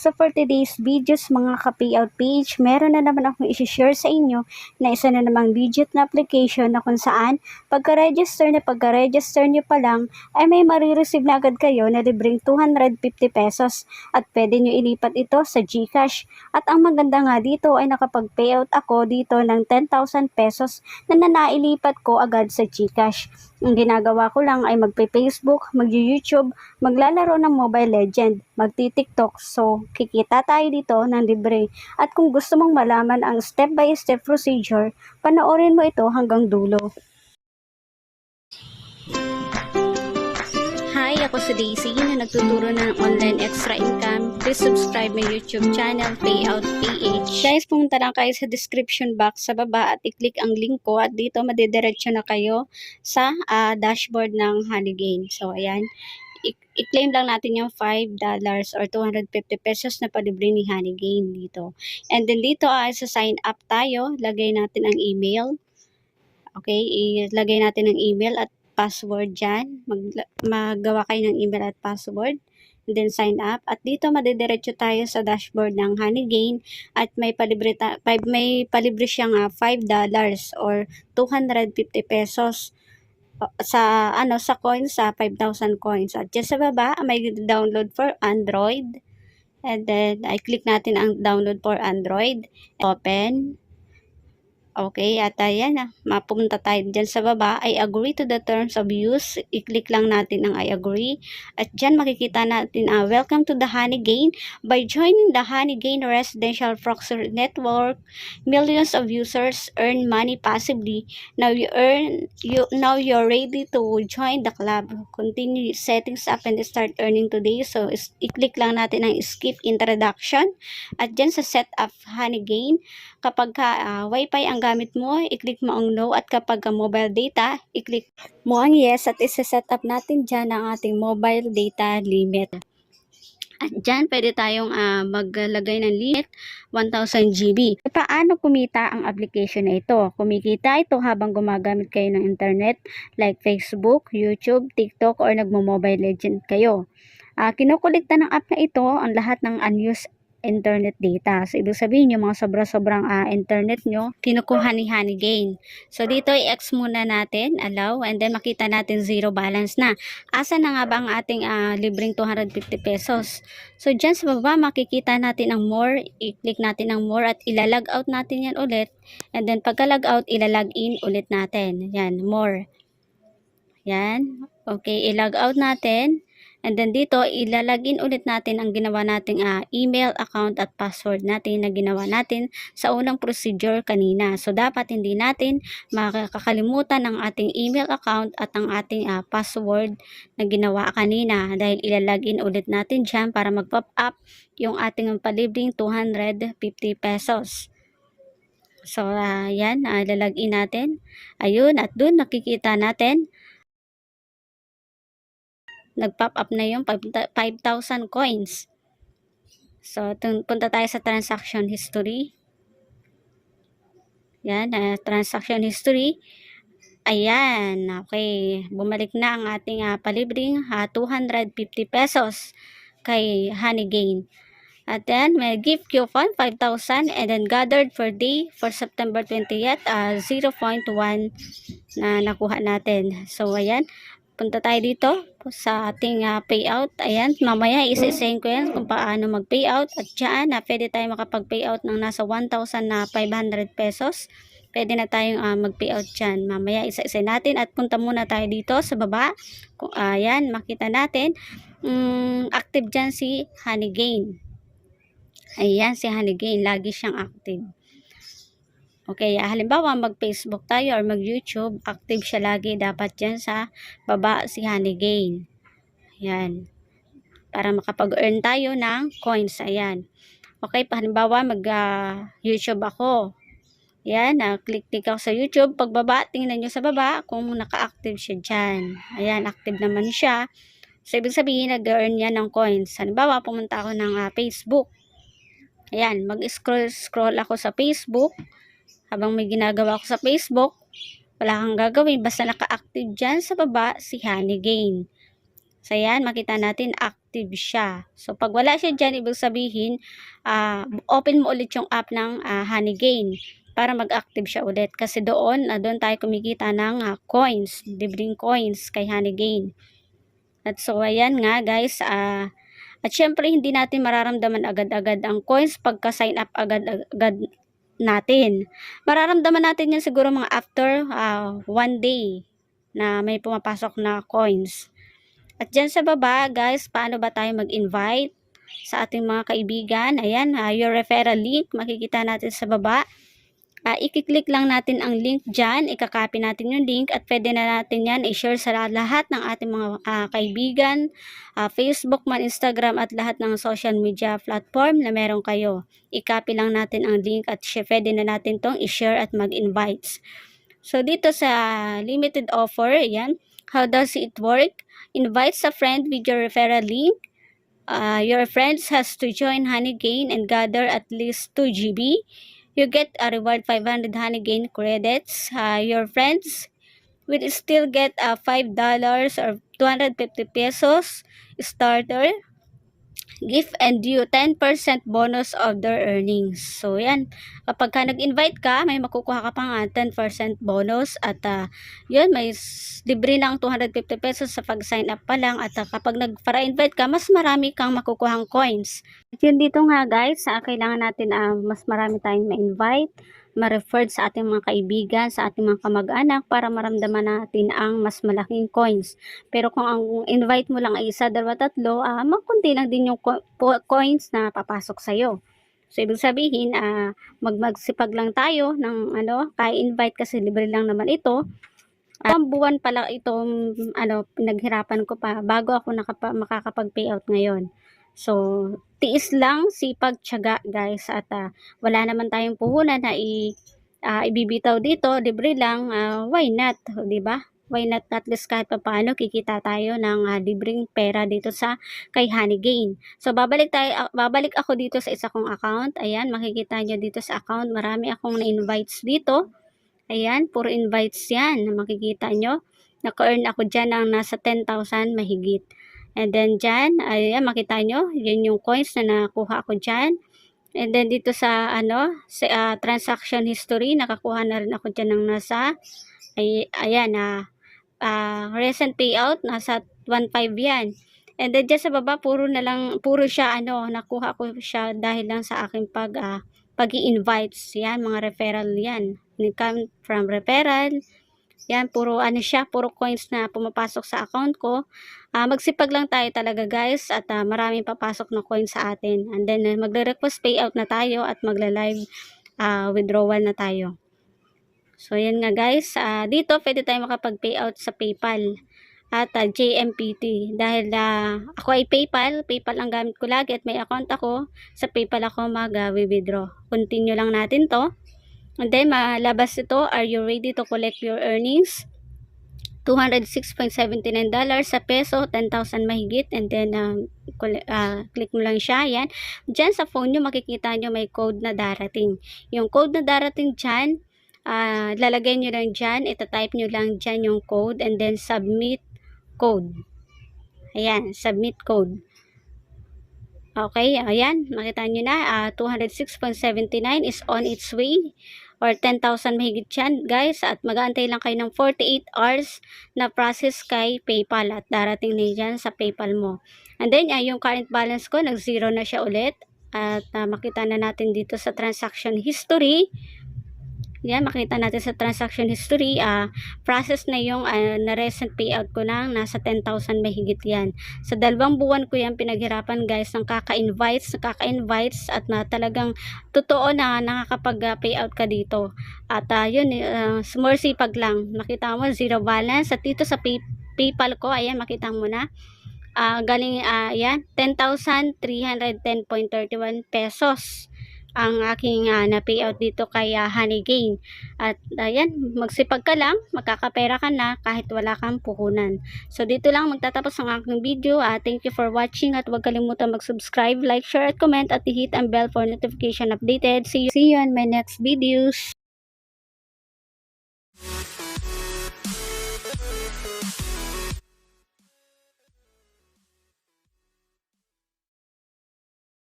So for today's videos mga ka-payout page, meron na naman akong i-share sa inyo na isa na namang legit na application na kung saan pagka-register nyo pa lang ay may marireceive na agad kayo na libreng 250 pesos at pwede nyo ilipat ito sa GCash. At ang maganda nga dito ay nakapag-payout ako dito ng 10,000 pesos na nailipat ko agad sa GCash. Ang ginagawa ko lang ay magpe-Facebook, mag-YouTube, maglalaro ng Mobile Legend, magti-TikTok. So, kikita tayo dito ng libre. At kung gusto mong malaman ang step-by-step procedure, panoorin mo ito hanggang dulo. Hi, ako si Daisy na nagtuturo ng online extra income. Please subscribe my YouTube channel, Payout PH. Guys, pumunta lang kayo sa description box sa baba at i-click ang link ko at dito madidiretso na kayo sa dashboard ng Honeygain. So, ayan. I-claim lang natin yung $5 or 250 pesos na palibre ni Honeygain dito. And then dito sa sign up tayo, lagay natin ang email. Okay, ilagay natin ang email at password dyan. Maggawa kayo ng email at password. And then sign up. At dito madidiretso tayo sa dashboard ng Honeygain at may palibre siyang $5 or 250 pesos sa coins, sa 5,000 coins. At dyan sa baba may download for Android. And then I click natin ang download for Android. Open. Okay, at ayan mapupunta tayo dyan sa baba. I agree to the terms of use. I-click lang natin ang I agree. At dyan makikita natin welcome to the Honeygain. By joining the Honeygain Residential Proxy Network, millions of users earn money passively. Now you're ready to join the club. Continue settings up and start earning today. So i-click lang natin ang skip introduction. At dyan sa setup Honeygain, kapag wifi ang gamit mo, i-click mo ang no, at kapag mobile data, i-click mo ang yes at isa-set up natin dyan ang ating mobile data limit. At dyan pwede tayong maglagay ng limit 1,000 GB. Paano kumita ang application na ito? Kumikita ito habang gumagamit kayo ng internet like Facebook, YouTube, TikTok or nagmo-mobile legend kayo. Kinukulikta ng app na ito ang lahat ng unused internet data. So, ibig sabihin yung mga sobra-sobrang internet nyo, kinukuha ni Honeygain. So, dito i-X muna natin, allow, and then makita natin zero balance na. Asa na nga ba ang ating libreng 250 pesos? So, dyan sa baba, makikita natin ang more, i-click natin ang more at ilalag out natin yan ulit. And then, pagka-log out, ilalag in ulit natin. Yan, more. Yan. Okay, i-log out natin. And then dito, ilalagin ulit natin ang ginawa nating email, account at password natin na ginawa natin sa unang procedure kanina. So, dapat hindi natin makakalimutan ang ating email account at ang ating password na ginawa kanina dahil ilalagin ulit natin dyan para mag-pop up yung ating palibreng 250 pesos. So, yan, ilalagin natin. Ayun, at dun nakikita natin nag-pop up na yung 5,000 coins. So, punta tayo sa transaction history. Yan, transaction history. Ayan, okay. Bumalik na ang ating palibreng 250 pesos kay Honeygain. At then, may gift coupon 5,000 and then gathered for day for September 20th, 0.1 na nakuha natin. So, ayan. Punta tayo dito sa ating payout. Ayan, mamaya isa-isahin ko yan kung paano mag-payout. At dyan, pwede tayo makapag-payout ng nasa 1,500 pesos. Pwede na tayong mag-payout dyan. Mamaya isa-isahin natin at punta muna tayo dito sa baba. Ayan, makita natin. Active dyan si Honeygain. Ayan, si Honeygain. Lagi siyang active. Okay, halimbawa mag-Facebook tayo or mag-YouTube, active siya lagi. Dapat dyan sa baba si Honeygain. Ayan. Para makapag-earn tayo ng coins. Ayan. Okay, halimbawa mag-YouTube ako. Ayan, click ako sa YouTube. Pagbaba, tingnan nyo sa baba kung naka-active siya dyan. Ayan, active naman siya. So, ibig sabihin, nag-earn yan ng coins. Halimbawa, pumunta ako ng Facebook. Ayan, mag-scroll ako sa Facebook. Habang may ginagawa ko sa Facebook, wala kang gagawin. Basta naka-active dyan sa baba si Honeygain. So, yan, makita natin active siya. So, pag wala siya dyan, ibig sabihin, open mo ulit yung app ng Honeygain para mag-active siya ulit. Kasi doon tayo kumikita ng coins, libreng coins kay Honeygain. At so, ayan nga guys, at syempre, hindi natin mararamdaman agad-agad ang coins pagka-sign up agad-agad natin. Mararamdaman natin yan siguro mga after 1 day na may pumapasok na coins. At dyan sa baba, guys, paano ba tayo mag-invite sa ating mga kaibigan? Ayan, your referral link, makikita natin sa baba. I-click lang natin ang link dyan, ikakopy natin yung link at pwede na natin yan i-share sa lahat ng ating mga kaibigan, Facebook man, Instagram at lahat ng social media platform na meron kayo. I-copy lang natin ang link at pwede na natin tong i-share at mag-invites. So dito sa limited offer, yan, how does it work? Invite a friend with your referral link. Your friends has to join Honeygain and gather at least 2 GB. You get a reward 500 Honeygain credits. Your friends will still get $5 or 250 pesos starter gift and due 10% bonus of their earnings. So, yan. Kapag ka nag-invite ka, may makukuha ka pang 10% bonus at yun, may libre ng 250 pesos sa pag-sign up pa lang at kapag nag-para-invite ka, mas marami kang makukuhang coins. At yun dito nga guys, kailangan natin mas marami tayong ma-invite, ma-referred sa ating mga kaibigan, sa ating mga kamag-anak para maramdaman natin ang mas malaking coins. Pero kung ang invite mo lang ay isa, dalawa, tatlo, makunti lang din yung coins na papasok sa'yo. So, ibig sabihin, magsipag lang tayo ng kaya invite kasi libre lang naman ito. Ang buwan pala itong pinaghirapan ko pa bago ako makakapag-payout ngayon. So, tiis lang, sipag, tiyaga guys at wala naman tayong puhunan na ibibitaw dito, libre lang, why not, di ba? Why not, at least kahit pa paano kikita tayo ng libreng pera dito sa kay Honeygain. So, babalik ako dito sa isa kong account. Ayan, makikita nyo dito sa account, marami akong na-invites dito. Ayan, puro invites yan na makikita nyo. Naka-earn ako dyan ng nasa 10,000 mahigit. And then dyan, ayan, makita nyo, yun yung coins na nakuha ko dyan. And then dito sa, sa transaction history, nakakuha na rin ako dyan ng nasa, ayan, recent payout, nasa 1.5 yan. And then dyan sa baba, puro siya, nakuha ko siya dahil lang sa aking pag-i-invites. Yan, mga referral yan. Income from referral. Yan, puro coins na pumapasok sa account ko. Magsipag lang tayo talaga guys at maraming papasok na coins sa atin. And then magre-request payout na tayo at magla-live withdrawal na tayo. So yan nga guys, dito pwede tayo makapag-payout sa PayPal at JMPT dahil ako ay PayPal ang gamit ko lagi at may account ako, sa PayPal ako mag-withdraw. Continue lang natin to. And then malabas ito, are you ready to collect your earnings? $206.79 sa peso, 10,000 mahigit. And then click mo lang siya, yan. Diyan sa phone nyo makikita nyo may code na darating. Yung code na darating dyan, lalagay nyo lang dyan, itatype nyo lang dyan yung code and then submit code. Ayan, submit code. Okay, ayan, makita nyo na, 206.79 is on its way or 10,000 mahigit yan guys at mag-aantay lang kayo ng 48 hours na process kay PayPal at darating na yan sa PayPal mo. And then, yung current balance ko, nag-zero na siya ulit at makita na natin dito sa transaction history. Yan, makita natin sa transaction history, process na yung na recent payout ko ng nasa 10,000 mahigit yan. Sa 2 buwan ko yan pinaghirapan guys ng kaka-invites at talagang totoo na nakakapag-payout ka dito. At yun, more sipag lang. Makita mo, zero balance. At dito sa PayPal ko, ayan, makita mo na. Galing, ayan, 10,310.31 pesos ang aking na-payout dito kay Honeygain. At ayan, magsipag ka lang, magkakapera ka na kahit wala kang puhunan. So dito lang magtatapos ang aking video. Thank you for watching at huwag kalimutan mag-subscribe, like, share at comment at i-hit ang bell for notification updated. See you on my next videos.